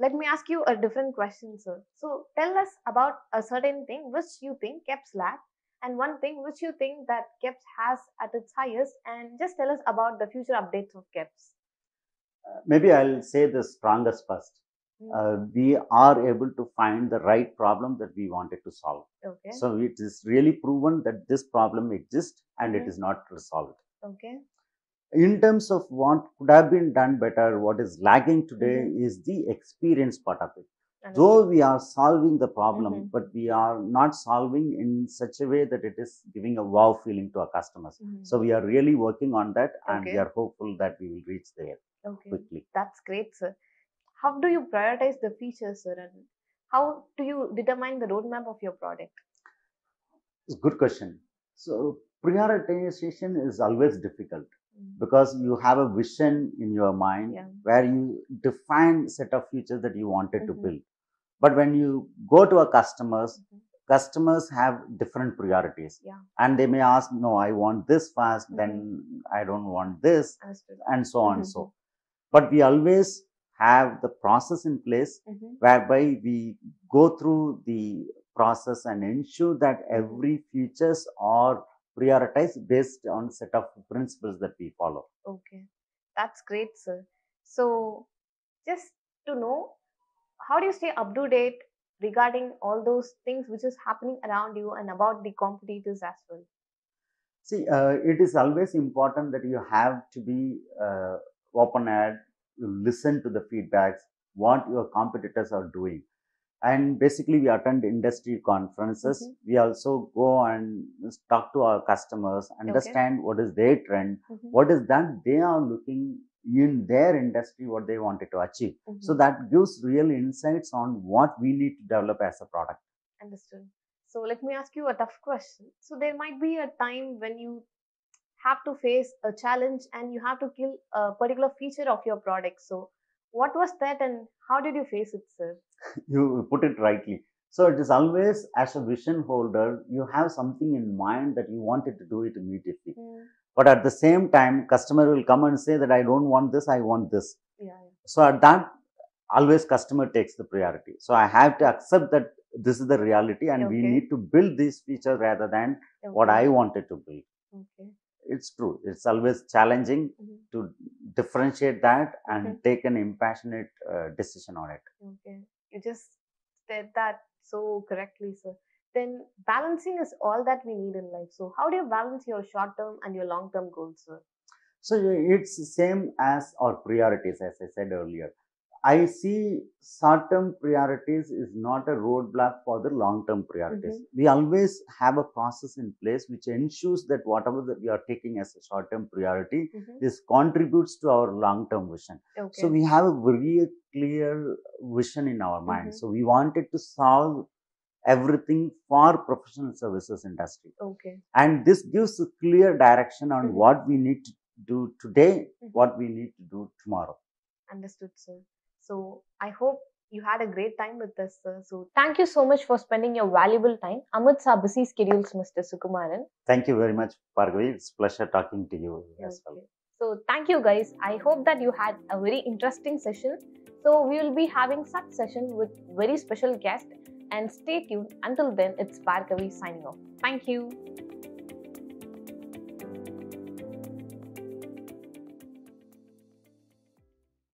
let me ask you a different question, sir. So tell us about a certain thing which you think KEBS lack, and one thing which you think that KEBS has at its highest, and just tell us about the future updates of KEBS. Maybe I'll say the strongest first. We are able to find the right problem that we wanted to solve. Okay. So it is really proven that this problem exists and it is not resolved. Okay. In terms of what could have been done better, what is lagging today is the experience part of it. Though we are solving the problem, but we are not solving in such a way that it is giving a wow feeling to our customers. So we are really working on that, and we are hopeful that we will reach there quickly. That's great, sir. How do you prioritize the features, sir, and how do you determine the roadmap of your product? It's a good question. So prioritization is always difficult because you have a vision in your mind where you define a set of features that you wanted to build. But when you go to our customers, customers have different priorities. And they may ask, no, I want this fast, then I don't want this, and so on and so. But we always have the process in place whereby we go through the process and ensure that every features are prioritized based on set of principles that we follow. Okay, that's great, sir. So just to know, how do you stay up to date regarding all those things which is happening around you and about the competitors as well? See, it is always important that you have to be open-eyed, you listen to the feedbacks, what your competitors are doing. And basically, we attend industry conferences. We also go and talk to our customers, understand what is their trend, what is that they are looking in their industry, what they wanted to achieve. So that gives real insights on what we need to develop as a product. Understood. So let me ask you a tough question. So there might be a time when you have to face a challenge and you have to kill a particular feature of your product. So what was that and how did you face it, sir? You put it rightly. So it is always, as a vision holder, you have something in mind that you wanted to do it immediately. But at the same time, customer will come and say that I don't want this, I want this. So at that, always customer takes the priority. So I have to accept that this is the reality and we need to build these features rather than what I wanted to build. It's true. It's always challenging to differentiate that and take an impassionate decision on it. You just said that so correctly, sir. Then balancing is all that we need in life. So how do you balance your short-term and your long-term goals, sir? So it's the same as our priorities, as I said earlier. I see short-term priorities is not a roadblock for the long-term priorities. We always have a process in place which ensures that whatever that we are taking as a short-term priority, this contributes to our long-term vision. So we have a very clear vision in our mind. So we wanted to solve everything for professional services industry. And this gives a clear direction on what we need to do today, what we need to do tomorrow. Understood, sir. So I hope you had a great time with us, sir. So thank you so much for spending your valuable time amidst our busy schedules, Mr. Sukumaran. Thank you very much, Bhargavi. It's a pleasure talking to you as well. So thank you, guys. I hope that you had a very interesting session. So we will be having such session with very special guest. And stay tuned. Until then, it's Bhargavi signing off. Thank you.